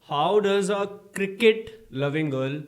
How does a cricket loving girl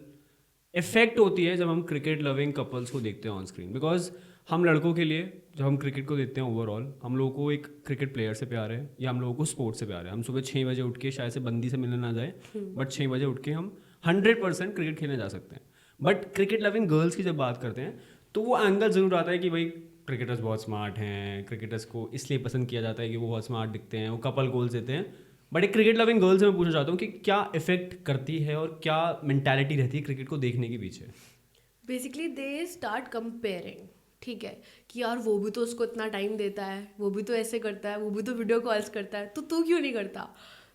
effect होती है जब हम क्रिकेट लविंग कपल्स को देखते हैं ऑन स्क्रीन? बिकॉज हम लड़कों के लिए जब हम क्रिकेट को देखते हैं ओवरऑल, हम लोगों को एक क्रिकेट प्लेयर से प्यार है या हम लोगों को स्पोर्ट से प्यार है। हम सुबह 6 बजे उठ के शायद से बंदी से मिलने ना जाए, बट 6 बजे उठ के हम 100% क्रिकेट खेलने जा सकते हैं। बट क्रिकेट लविंग गर्ल्स की जब बात करते हैं तो वो एंगल ज़रूर आता है कि भाई क्रिकेटर्स बहुत स्मार्ट हैं, क्रिकेटर्स को इसलिए पसंद किया जाता है कि वो बहुत स्मार्ट दिखते हैं, वो कपल गोल्स देते हैं। बट एक क्रिकेट लविंग गर्ल से मैं पूछना चाहता हूँ कि क्या इफेक्ट करती है और क्या मेंटालिटी रहती है क्रिकेट को देखने के पीछे? बेसिकली दे स्टार्ट कंपेयरिंग, ठीक है, कि यार वो भी तो उसको इतना टाइम देता है, वो भी तो ऐसे करता है, वो भी तो वीडियो कॉल्स करता है, तो तू क्यों नहीं करता?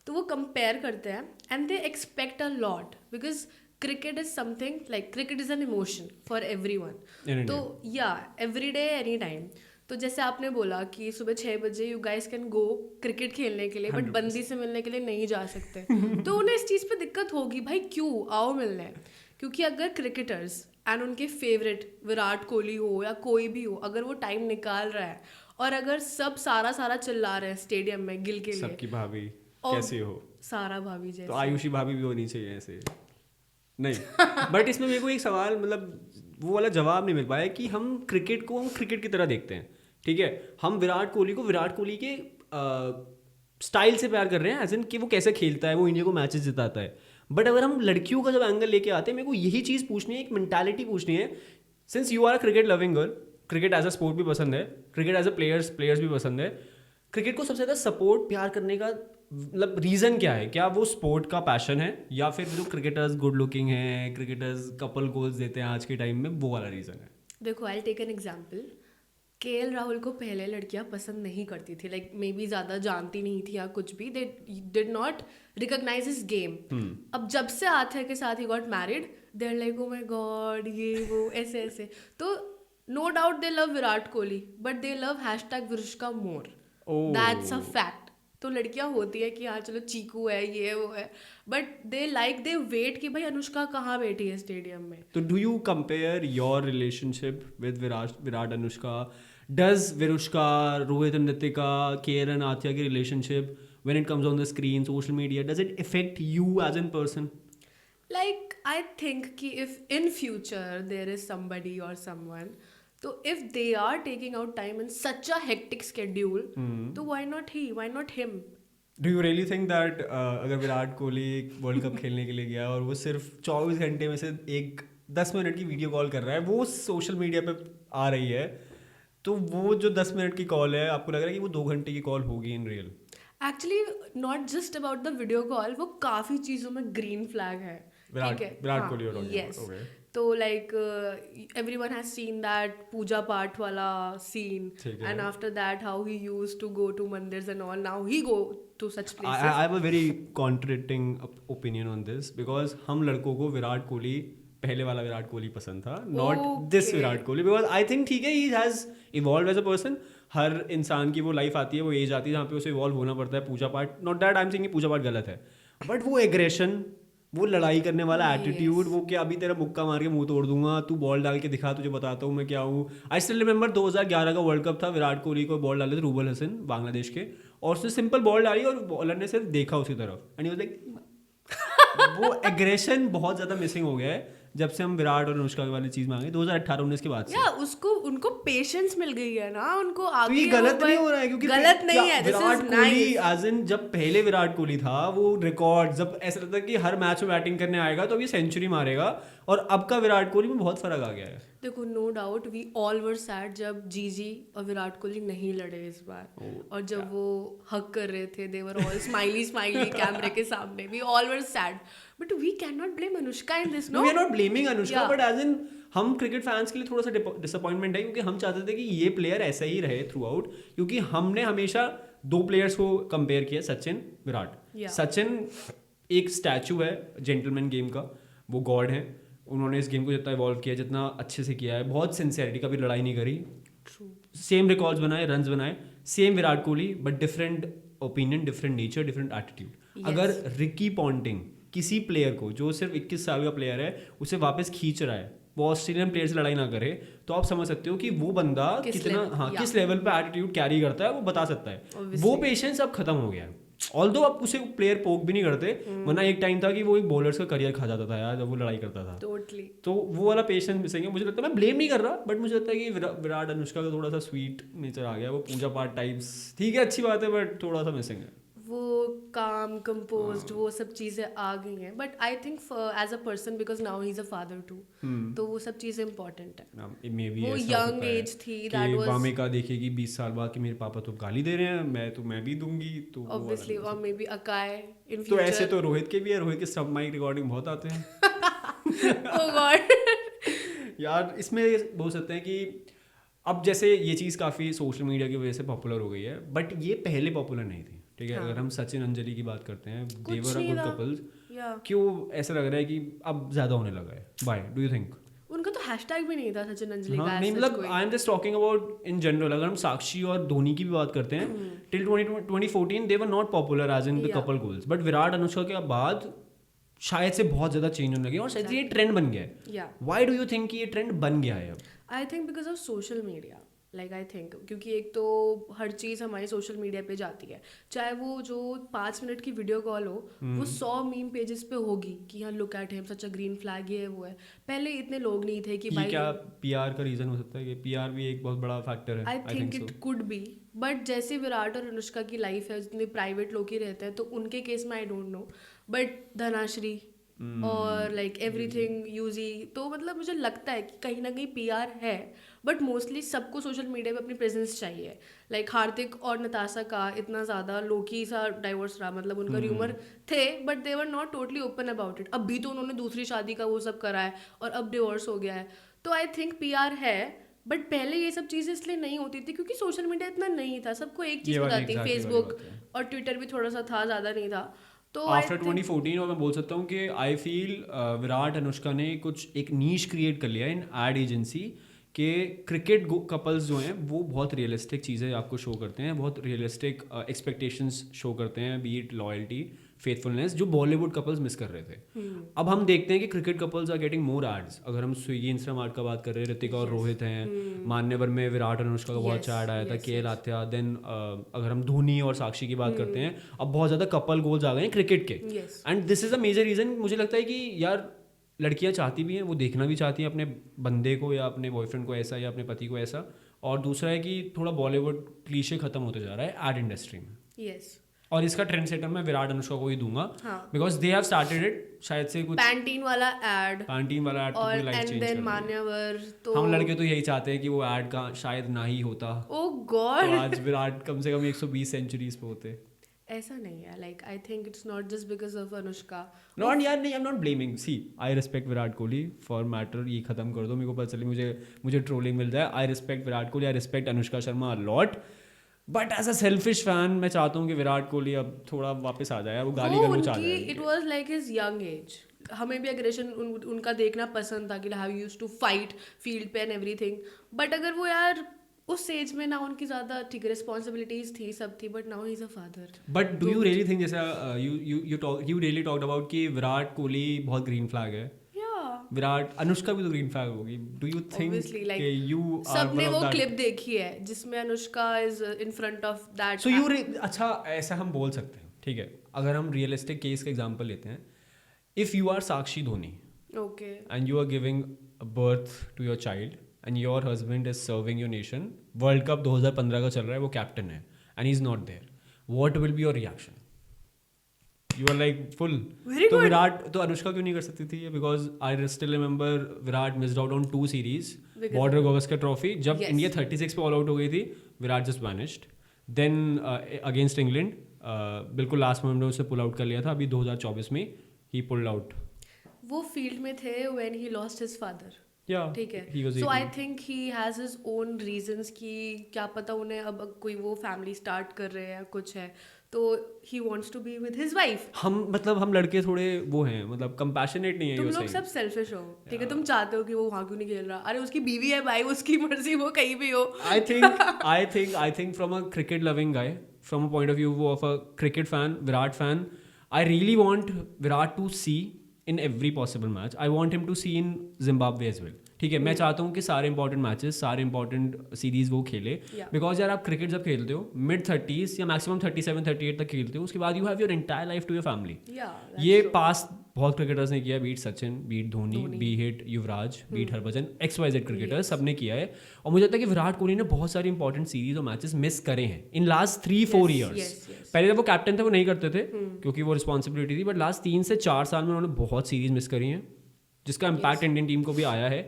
तो वो कंपेयर करते हैं and they expect a lot because cricket is something like cricket is an emotion for every one. तो या एवरी डे एनी टाइम। तो जैसे आपने बोला कि सुबह 6 बजे you guys can go cricket खेलने के लिए, बट बंदी से मिलने के लिए नहीं जा सकते। तो उन्हें इस चीज़ पे दिक्कत होगी, भाई क्यों आओ मिलने। क्योंकि अगर क्रिकेटर्स एंड उनके फेवरेट विराट कोहली हो या कोई भी हो, अगर वो टाइम निकाल रहा है और अगर सब सारा चिल्ला रहे हैं स्टेडियम में गिल के लिए, सबकी भाभी और कैसी हो, सारा भाभी तो जैसे, आयुषी भाभी भी होनी चाहिए ऐसे नहीं। बट इसमें मेरे को एक सवाल, मतलब वो वाला जवाब नहीं मिल पाया कि हम क्रिकेट को हम क्रिकेट की तरह देखते हैं, ठीक है, हम विराट कोहली को विराट कोहली के स्टाइल से प्यार कर रहे हैं, एज इन कि वो कैसे खेलता है, वो इंडिया को मैचेस जिताता है। बट अगर हम लड़कियों का जब एंगल लेके आते हैं, मेरे को यही चीज़ पूछनी है, एक मेंटालिटी पूछनी है। Since you are a cricket loving girl, cricket as a sport भी पसंद है, क्रिकेट एज अ प्लेयर्स भी पसंद है, क्रिकेट को सबसे ज़्यादा सपोर्ट प्यार करने का मतलब रीज़न क्या है? क्या वो स्पोर्ट का पैशन है या फिर जो क्रिकेटर्स गुड लुकिंग हैं, क्रिकेटर्स कपल गोल्स देते हैं आज के टाइम में, वो वाला रीज़न है? देखो I take an example. KL Rahul को पहले लड़कियां पसंद नहीं करती थी, लाइक मे बी ज़्यादा जानती नहीं थी या कुछ भी, they did not recognise his game. अब जब से आथिया के साथ ही got married, they are like oh my god, ये वो ऐसे ऐसे। तो no doubt they love Virat Kohli, but they love hashtag Virushka more, that's a fact. तो लड़कियां होती है कि हाँ चलो चीकू है, ये वो है, but they like they wait कि भाई अनुष्का कहाँ बैठी है स्टेडियम में। तो do you compare your relationship with Virat Anushka? Does Virushka, Rohit and Ritika, Kieran, Athya की relationship when it comes on the screen, social media, does it affect you as in person? Like I think कि if in future there is somebody or someone, तो if they are taking out time in such a hectic schedule, तो why not he, why not him? Do you really think that अगर Virat Kohli world cup खेलने के लिए गया और वो सिर्फ 24 घंटे में से एक 10 मिनट की वीडियो कॉल कर रहा है, वो सोशल मीडिया पे आ रही है, तो वो जो 10 मिनट की कॉल है, आपको लग रहा है कि वो 2 घंटे की कॉल होगी in real? Actually not just about the video call, वो काफ़ी चीज़ों में ग्रीन फ्लैग है, ठीक है। विराट कोहली और यस, तो like everyone has seen that पूजा पाठ वाला scene, and after that how he used to go to mandirs and all, now he go to such places. I have a very contradicting opinion on this because हम लड़कों को विराट कोहली, पहले वाला विराट कोहली पसंद था, not this Virat Kohli, because I think ठीक है, he has evolve as a person. हर इंसान की वो लाइफ आती है, वो एज आती है जहाँ पे उसे इवॉल्व होना पड़ता है। पूजा पाठ, not that I am saying पूजा पाठ गलत है, बट वो एग्रेशन, वो लड़ाई करने वाला एटीट्यूड, वो कि अभी तेरा मुक्का मार के मुंह तोड़ दूंगा, तू बॉल डाल के दिखा, तुझे बताता हूँ मैं क्या हूँ। आई स्टिल रिमेंबर 2011 का वर्ल्ड कप था, विराट कोहली को बॉल डाले थे रूबल हसन बांग्लादेश के, और उसने सिंपल बॉल डाली और बॉलर ने सिर्फ देखा उसी तरफ, एंड ही वाज लाइक वो एग्रेशन बहुत ज़्यादा मिसिंग हो गया है जब से हम विराट और अनुष्का वाली चीज़ मांगे 2018-19 के बाद से। या उसको उनको पेशेंस मिल गई है ना, उनको तो आगे ये गलत नहीं हो रहा है क्योंकि गलत नहीं है, this Virat is Kohli nice. As in जब पहले विराट कोहली था, वो रिकॉर्ड, जब ऐसा लगता है कि हर मैच में बैटिंग करने आएगा तो अब ये सेंचुरी मारेगा, और अब का विराट कोहली में बहुत फर्क आ गया है। देखो no doubt we all were sad जब जीजी और विराट कोहली नहीं लड़े इस बार, और जब वो हक कर रहे थे, they were all smiley smiley कैमरे के सामने, we all were sad, but we can not blame Anushka in this. No, we are not blaming Anushka, but as in हम क्रिकेट फैंस के लिए थोड़ा सा डिसअपॉइंटमेंट है, क्योंकि हम चाहते थे कि ये प्लेयर ऐसा ही रहे थ्रू आउट, क्योंकि हमने हमेशा 2 प्लेयर्स को कंपेयर किया, सचिन विराट। सचिन एक स्टैचू है जेंटलमैन गेम का, वो गॉड है, उन्होंने इस गेम को जितना इवॉल्व किया, जितना अच्छे से किया है, बहुत सिंसियरिटी, कभी लड़ाई नहीं करी, सेम रिकॉर्ड्स बनाए, रन्स बनाए, same Virat Kohli, but different opinion, different nature, different attitude. अगर रिकी पॉन्टिंग किसी प्लेयर को, जो सिर्फ 21 साल का प्लेयर है, उसे वापस खींच रहा है, वो ऑस्ट्रेलियन प्लेयर से लड़ाई ना करे, तो आप समझ सकते हो कि वो बंदा कितना किस लेवल पे एटीट्यूड कैरी करता है, वो बता सकता है। वो पेशेंस अब खत्म हो गया है, ऑल्दो अब उसे प्लेयर पोक भी नहीं करते, वरना एक टाइम था कि वो एक बॉलर्स का करियर खा जाता था यार जब वो लड़ाई करता था। टोटली। तो वो वाला पेशेंस मिसिंग है, मुझे लगता है। मैं ब्लेम नहीं कर रहा, बट मुझे लगता है कि विराट अनुष्का का थोड़ा सा स्वीट नेचर आ गया, वो पूजा पाठ टाइप्स ठीक है, अच्छी बात है, बट थोड़ा सा मिसिंग है। वो काम कंपोज्ड वो सब चीज़ें आ गई हैं, but I think as a person because now he is a father too, तो वो सब चीज़ें इंपॉर्टेंट है। मे बी वो ऐसा हो young सकता है age थी, कि that was- वामिका देखेगी 20 साल बाद कि मेरे पापा तो गाली दे रहे हैं, मैं भी दूंगी, तो वो वाला ऑब्वियसली, नहीं हो और मे बी अकाय इन सकता। तो ऐसे फ्यूचर। तो रोहित के भी है, रोहित के सब माइक रिकॉर्डिंग बहुत आते हैं। ओह गॉड। यार इसमें ये बोल सकते हैं कि अब जैसे ये चीज़ काफ़ी सोशल मीडिया की वजह से पॉपुलर हो गई है, बट ये पहले पॉपुलर नहीं थी, ठीक है। हाँ। अगर हम सचिन अंजलि की बात करते हैं, कुछ देवर अ नहीं गुड था। कपल्स, या क्यों ऐसा लग रहा है कि अब ज़्यादा होने लगा है? Why do you think? उनका तो हैशटैग भी नहीं था सचिन अंजलि हाँ का, नहीं, as such मतलब कोई। I am just talking about in general. अगर हम साक्षी और धोनी की भी बात करते हैं, till 2014 they were not popular as in the Yeah. Couple goals, but Virat Anushka के बाद शायद से बहुत ज़्यादा चेंज होने लगे और शायद से ये ट्रेंड बन गया है। या व्हाई डू यू थिंक कि ये ट्रेंड बन गया है अब? I think because of social media, like I think क्योंकि एक तो हर चीज़ हमारी सोशल मीडिया पे जाती है, चाहे वो जो 5 मिनट की वीडियो कॉल हो, वो 100 मीम पेजेस पे होगी कि हाँ look at him, such a green flag, ये वो है। पहले इतने लोग नहीं थे कि ये भाई, क्या पीआर का रीजन हो सकता है? कि पीआर भी एक बहुत बड़ा फैक्टर है। I think it could be, but जैसे विराट और अनुष्का की लाइफ है, जितने प्राइवेट लोग ही रहते हैं, तो उनके केस में I don't know, but Dhanashree और लाइक एवरीथिंग यूजी, तो मतलब मुझे लगता है कि कहीं ना कहीं पीआर है, बट मोस्टली सबको सोशल मीडिया पे अपनी प्रेजेंस चाहिए। लाइक हार्दिक और नताशा का इतना ज़्यादा लोकी सा डाइवोर्स रहा, मतलब उनका र्यूमर थे, but they were not totally open about it. अब भी तो उन्होंने दूसरी शादी का वो सब करा है और अब डिवोर्स हो गया है, तो आई थिंक पीआर है। बट पहले ये सब चीज़ें इसलिए नहीं होती थी क्योंकि सोशल मीडिया इतना नहीं था, सबको एक चीज़ ये वाली पता थी, exactly वाली फेसबुक बात है। और ट्विटर भी थोड़ा सा था, ज़्यादा नहीं था। तो आफ्टर 2014 और मैं बोल सकता हूँ कि आई फील विराट अनुष्का ने कुछ एक नीश क्रिएट कर लिया इन एड एजेंसी के। क्रिकेट कपल्स जो हैं वो बहुत रियलिस्टिक चीज़ें आपको शो करते हैं, बहुत रियलिस्टिक एक्सपेक्टेशंस शो करते हैं, बी इट लॉयल्टी, फेथफुलनेस, जो बॉलीवुड कपल्स मिस कर रहे थे। अब हम देखते हैं कि cricket couples are getting more ads. अगर हम स्विगी इंस्टामार्ट का बात कर रहे हैं, ऋतिका और रोहित हैं, मान्यवर में विराट और अनुष्का का बहुत अच्छा ऐड आया था, के लाथ्या। देन अगर हम धोनी और साक्षी की बात करते हैं, अब बहुत ज़्यादा कपल गोल्स आ गए हैं क्रिकेट के, and this is a major reason. मुझे लगता है कि यार लड़कियां चाहती भी हैं, वो देखना भी चाहती हैं अपने बंदे को या अपने बॉयफ्रेंड को ऐसा या अपने पति को ऐसा। और दूसरा है कि थोड़ा बॉलीवुड क्लीशे खत्म होते जा रहा है एड इंडस्ट्री में। यस, और इसका ट्रेंड सेटर मैं विराट अनुष्का को ही दूंगा, because they have started it. शायद से कुछ पैंटीन वाला एड, पैंटीन वाला एड तो और पूरी लाइफ एंड चेंज देन कर दिया। मान्यवर, तो हम लड़के तो यही चाहते हैं कि वो एड का शायद ना ही होता, ओ तो गॉड, आज विराट कम से कम 120 सेंचुरीज पे होते। ऐसा नहीं है। Like I think it's not just because of Anushka. Not यार, नहीं, I am not blaming. See, I respect Virat Kohli for matter, ये खत्म कर दो, मेरे को पता चले मुझे ट्रोलिंग मिल जाए। I respect Virat Kohli, I respect Anushka Sharma lot, but as a selfish fan मैं चाहता हूँ कि विराट कोहली अब थोड़ा वापस आ जाए, वो गाली गलौच आ जाए। It was like his young age, हमें भी अग्रेशन उनका देखना पसंद था कि how used to fight field पे एंड एवरीथिंग, बट अगर वो यार उस एज में ना, उनकी ज़्यादा ठीक रिस्पॉन्सिबिलिटीज थी, सब थी, but now he is a father. But do you really think, जैसा यू रियली टॉक्ड अबाउट कि विराट कोहली बहुत ग्रीन फ्लैग है, विराट अनुष्का भी तो ग्रीन फ्लैग होगी। डू यू थिंक कि यू आर सबने वो क्लिप देखी है जिसमें Anushka is in front of that, so you अच्छा ऐसा हम बोल सकते हैं, ठीक है। अगर हम रियलिस्टिक केस का एग्जांपल लेते हैं, if you are Sakshi Dhoni, okay, and you are giving birth to your child and your husband is serving your nation, world cup 2015 का चल रहा है, वो कैप्टन है and he is not there, what will be your reaction? You are like full. तो विराट, तो अनुष्का क्यों नहीं कर सकती थी? Because I still remember Virat missed out on 2 series, Border Gavaskar trophy, जब इंडिया 36 पे ऑल आउट हो गई थी, Virat just vanished. Then against England बिल्कुल लास्ट मोमेंट में उसे पुल आउट कर लिया था, अभी 2024 में ही पुल्ड आउट। वो फील्ड में थे when he lost his father, ठीक है। he was so I 18. Think he has his own reasons कि क्या पता उन्हें अब कोई वो फैमिली स्टार्ट कर रहे हैं, कुछ है, तो he wants to be with his wife. हम लड़के थोड़े वो हैं, मतलब कंपैशनेट नहीं है। तुम लोग सब सेल्फिश हो, ठीक है, तुम चाहते हो कि वो वहाँ क्यों नहीं खेल रहा, अरे उसकी बीवी है भाई, उसकी मर्जी, वो कहीं भी हो। I think from a cricket loving guy, from a point of view of a cricket fan, Virat fan, I really want Virat to see in every possible match. I want him to see in Zimbabwe as well. ठीक है, मैं चाहता हूँ कि सारे important matches, सारे important series वो खेले, बिकॉज यार आप क्रिकेट जब खेलते हो मिड 30s या मैक्सिमम 37-38 तक खेलते हो, उसके बाद you have your entire life to your family. ये पास बहुत क्रिकेटर्स ने किया, beat Sachin, beat Dhoni, be it Yuvraj, beat Harbhajan, XYZ cricketers सबने किया है. और मुझे लगता है कि विराट कोहली ने बहुत सारी इंपॉर्टेंट सीरीज और मैचेस मिस करे हैं इन लास्ट 3-4 ईयर्स. पहले जब वो कैप्टन थे वो नहीं करते थे क्योंकि वो रिस्पॉन्सिबिलिटी थी, बट लास्ट 3 से 4 साल में उन्होंने बहुत सीरीज मिस करी हैं जिसका इम्पैक्ट इंडियन टीम को भी आया है.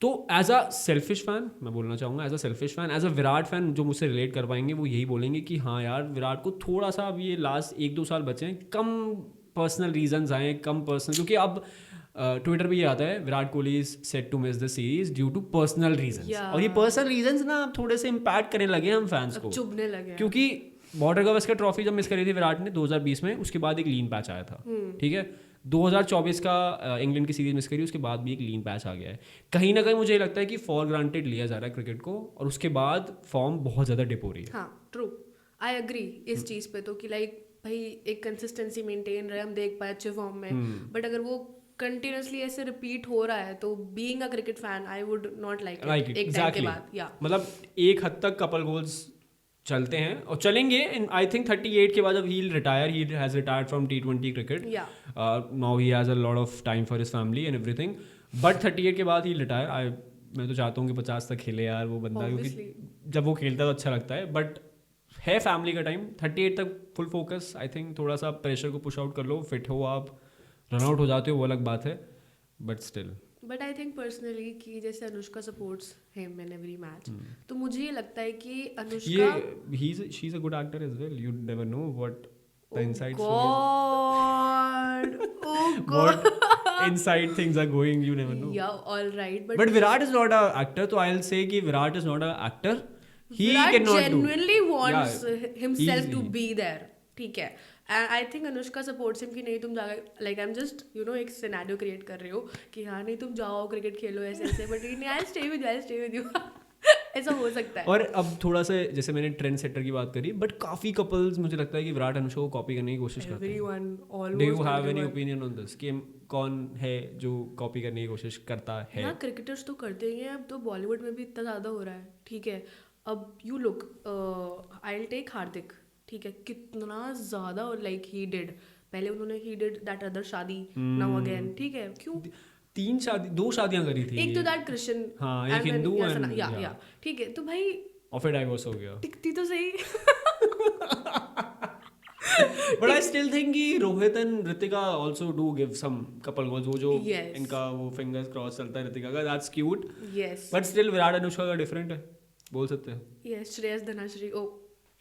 तो एज अ सेल्फिश फैन मैं बोलना चाहूँगा, as a selfish fan, as a Virat fan जो मुझसे रिलेट कर पाएंगे वो यही बोलेंगे कि हाँ यार विराट को थोड़ा सा अब ये लास्ट 1-2 साल बचे हैं, कम पर्सनल रीजंस आए, कम पर्सनल, क्योंकि अब ट्विटर पे ये आता है Virat Kohli is set to miss the series due to personal reasons. और ये पर्सनल रीजंस ना थोड़े से इम्पैक्ट करने लगे हम फैंस को, चुभने लगे, क्योंकि बॉर्डर गावस्कर ट्रॉफी जब मिस करी थी विराट ने 2020 में, उसके बाद एक लीन पैच आया था. ठीक है, 2024 का इंग्लैंड की सीरीज मिस करी, उसके बाद भी एक लीन पैच आ गया है. कहीं ना कहीं मुझे लगता है कि फॉर ग्रांटेड लिया जा रहा है क्रिकेट को, और उसके बाद फॉर्म बहुत ज़्यादा डिप हो रही है. हाँ ट्रू, आई एग्री इस चीज़ पे तो कि लाइक भाई एक कंसिस्टेंसी मेंटेन रहे, हम देख पाए अच्छे फॉर्म में, बट अगर वो कंटिन्यूसली ऐसे रिपीट हो रहा है तो being a cricket fan I would not like it. एक टाइम के बाद मतलब एक हद तक कपल गोल्स चलते हैं और चलेंगे. आई थिंक 38 के बाद अब he retire, he has retired from T20 cricket. Now he has a lot of time for his family and everything, but 38 के बाद ही रिटायर. मैं तो चाहता हूँ कि 50 तक खेले यार वो बंदा, क्योंकि जब वो खेलता है तो अच्छा लगता है, बट है फैमिली का टाइम. 38 तक फुल फोकस. आई थिंक थोड़ा सा प्रेशर को पुश आउट कर लो, फिट हो आप, रन आउट हो जाते हो वो अलग बात है, but still. But I think personally कि जैसे Anushka supports him in every match, तो मुझे ये लगता है कि Anushka she is a good actor as well. You never know what the inside god inside things are going, you never know. Yeah, all right, but Virat is not a actor, so I'll say कि Virat is not a actor. He Virat cannot genuinely wants himself easily to be there. ठीक है, and I think Anushka supports him कि नहीं तुम जाओ, like I'm just you know एक scenario create कर रहे हो कि हाँ नहीं तुम जाओ क्रिकेट खेलो ऐसे ऐसे, बट नहीं I'll stay with you ऐसा हो सकता है. और अब थोड़ा सा जैसे मैंने ट्रेंड सेटर की बात करी, बट काफी कपल्स मुझे लगता है कि विराट अनुष्का को कॉपी करने की कोशिश करते हैं. Do you have any opinion on this कि कौन है जो कॉपी करने की कोशिश करता है? हाँ क्रिकेटर्स तो करते ही हैं, अब तो बॉलीवुड में भी इतना ज़्यादा हो रहा है. ठीक है, अब you look, I will take Hardik. ठीक है, कितना ज़्यादा लाइक ही डिड, पहले उन्होंने ही डिड दैट अदर शादी, नाउ अगेन. ठीक है, क्यों 2 शादियां करी थी. एक तो दैट क्रिश्चियन, हाँ एक हिंदू एंड या ठीक है, तो भाई और फिर डाइवोर्स हो गया. टिकती तो सही. But I still think कि Rohit and Ritika also do give some couple goals. वो जो इनका वो fingers cross चलता है ऋतिका का, that's cute. Yes. But still Virat Anushka का different है, बोल सकते हैं. Yes, Shreyas Dhanashree. Oh.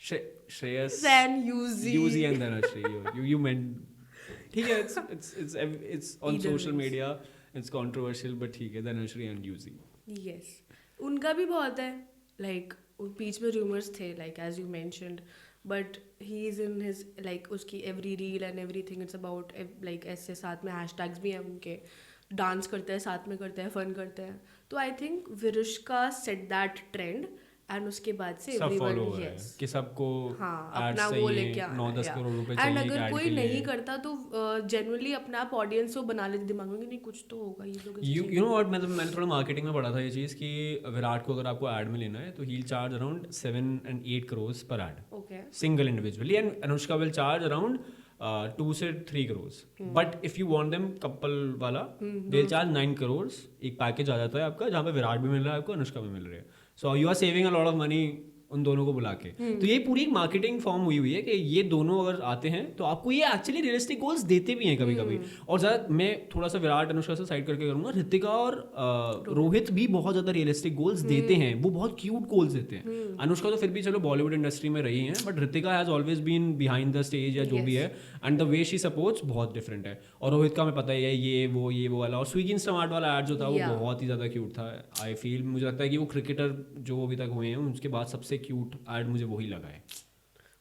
Shreyas and Yuzi and Dhanashree. You meant ठीक है, it's on social media, it's controversial, but ठीक है धनाश्री and Yuzi. Yes. उनका भी बहुत है, like बीच में rumors थे, like as you mentioned, but he is in his like उसकी every reel and everything it's about like ऐसे साथ में hashtags भी हैं उनके, डांस करते हैं साथ में, करते हैं फन करते हैं. तो I think Virushka set that trend and उसके बाद से एवरीवन यस कि सबको हाँ अपना वो लेके 9-10 करोड़ रुपए चाहिए. एंड अगर कोई नहीं करता तो जेन्युइनली अपना आप ऑडियंस को बना लेते दिमाग में कि नहीं कुछ तो होगा ये लोग. यू नो व्हाट, मतलब मैंने थोड़ा मार्केटिंग में पढ़ा था ये चीज़ कि विराट को अगर आपको ऐड में लेना है तो he will charge around 7 and 8 crores पर add. Okay, single individually. And Anushka will charge around 2 से 3 crores. But if you want them couple वाला दे विल चार्ज 9 crores. एक पैकेज आ जाता है आपका जहाँ पे विराट भी मिल रहा है आपको, अनुष्का भी मिल रही है. So you are saving a lot of money उन दोनों को बुला के. तो ये पूरी एक मार्केटिंग फॉर्म हुई है कि ये दोनों अगर आते हैं तो आपको ये एक्चुअली रियलिस्टिक गोल्स देते भी हैं कभी कभी. और ज़्यादा मैं थोड़ा सा विराट अनुष्का से साइड करके करूँगा, ऋतिका और रोहित भी बहुत ज़्यादा रियलिस्टिक गोल्स देते हैं. वो बहुत क्यूट गोल्स देते हैं. अनुष्का तो फिर भी चलो बॉलीवुड इंडस्ट्री में रही हैं, but Ritika has always been behind the stage या जो भी है, and the way she supports बहुत डिफरेंट है. और रोहित का हमें पता ही है ये वो वाला, और स्विगी इंस्टामार्ट वाला ऐड जो था वो बहुत ही ज़्यादा क्यूट था. आई फील, मुझे लगता है कि वो क्रिकेटर जो अभी तक हुए हैं उनके बाद सबसे क्यूट ऐड मुझे वही लगा है.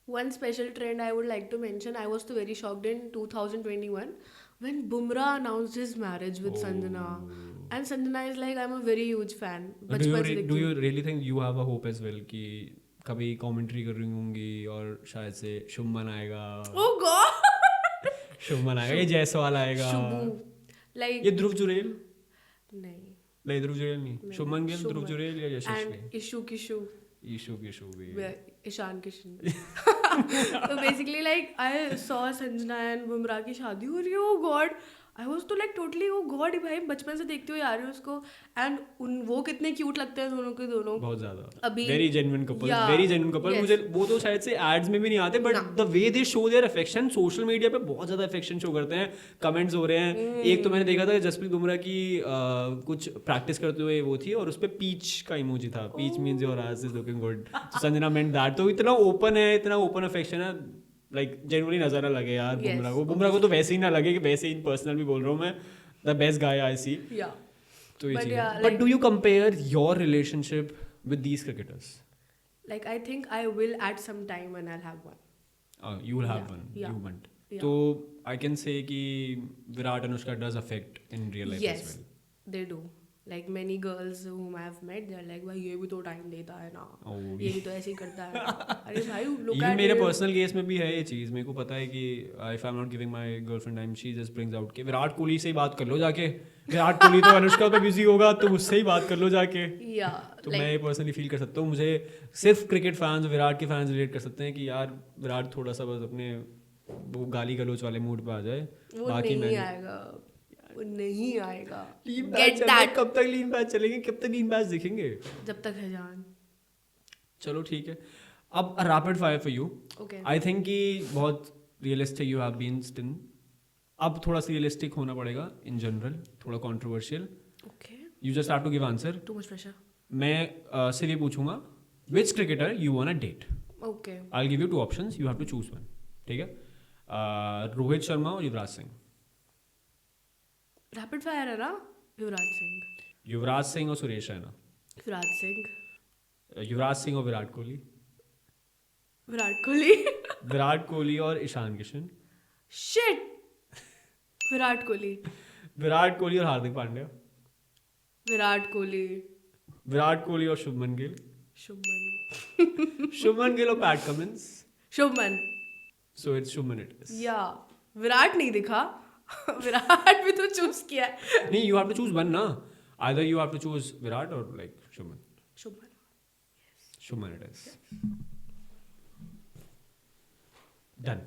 One special trend I would like to mention, I was too very shocked in 2021 when Bumrah announced his marriage with Sanjana. And Sanjana is like, I'm a very huge fan. Do you really think you have a hope as well कि कभी commentary कर रही होंगी और शायद से शुभमन आएगा? Oh God! Shubman आएगा, ये जायसवाल आएगा. लाइक ये ध्रुव जुरेल नहीं, नहीं, ध्रुव जुरेल नहीं, नहीं, शुभमन गिल, ध्रुव शुभमन। जुरेल या यशस्वी, एंड इशू किशू, ईशू की भी। ईशान किशन। तो basically like I saw Sanjana and Bumrah की शादी हो रही है, ओ गॉड, आई वाज तो लाइक टोटली ओ गॉड, भाई बचपन से देखते हुए आ रही हूँ उसको, एंड उन वो कितने क्यूट लगते हैं दोनों के दोनों। बहुत ज्यादा, अभी very genuine couple, Yeah, very genuine couple. yes. मुझे वो तो शायद से एड्स में भी नहीं आते, बट ना। The way they show their affection social media पे बहुत ज्यादा अफेक्शन शो करते हैं, कमेंट्स हो रहे हैं। एक तो मैंने देखा था जसप्रीत बुमराह की कुछ प्रैक्टिस करते हुए वो थी, और उस पे पीच का इमोजी था, peach means your ass is looking good, तो संजना मेंट दैट। तो इतना ओपन है, इतना ओपन अफेक्शन है, लाइक जेन्युइनली नजर ना लगे यार Yes, बुमराह को तो वैसे ही ना लगे कि वैसे ही पर्सनल भी बोल रहा हूँ मैं, द बेस्ट गाय आई सी। या तो ये But चीज़ yeah, है। But like- do you compare your relationship with these cricketers? Like I think I will at some time when I have one. You will have Yeah, one. yeah, You want. yeah. So I can say कि Virat Anushka does affect in real life Yes, as well. they do. Like many girls whom I have met, they're like, भाई ये भी तो time देता है ना, Oh, ये भी तो ऐसे ही करता है। अरे भाई look Even at मेरे him. पर्सनल केस में भी है ये चीज़, मेरे को पता है कि if I'm not giving my girlfriend time, she just brings out कि विराट कोहली से ही बात कर लो जाके, विराट कोहली तो अनुष्का पे बिजी होगा तो उससे ही बात कर लो जाके। Yeah, तो like मैं ये पर्सनली फील कर सकता हूँ, मुझे सिर्फ क्रिकेट फैंस, विराट के फैंस रिलेट कर सकते हैं कि यार विराट थोड़ा सा बस अपने वो गाली गलोच वाले मूड पे आ जाए, वो बाकी नहीं मैं आएगा, वो नहीं आएगा। लीन Get मैच चल रहा है, that. कब तक लीन मैच चलेंगे, कब तक लीन मैच दिखेंगे? जब तक है जान। चलो ठीक है, अब rapid fire for you. Okay. I think कि बहुत realistic you have been still, अब थोड़ा सा रियलिस्टिक होना पड़ेगा इन जनरल, थोड़ा controversial. Okay. You just have to give answer. Too much pressure. मैं सिर्फ ये पूछूंगा, which cricketer you want a date? Okay. I give you two options, you have to choose one, ठीक है? रोहित शर्मा और युवराज सिंह। Rapid fire है ना? युवराज सिंह। युवराज सिंह और सुरेश रैना। युवराज सिंह। युवराज सिंह और विराट कोहली। विराट कोहली। विराट कोहली और ईशान किशन। Shit. विराट कोहली। विराट कोहली और हार्दिक पांड्या। विराट कोहली। विराट कोहली और शुभमन गिल। शुभमन। शुभमन गिल और PAT Cummins. Shubman. So it's Shubman it is. या विराट नहीं दिखा। विराट भी तो चूज किया है। नहीं, you have to choose one ना, either you have to choose Virat or like Shubman. Shubman. Shubman it is. Done.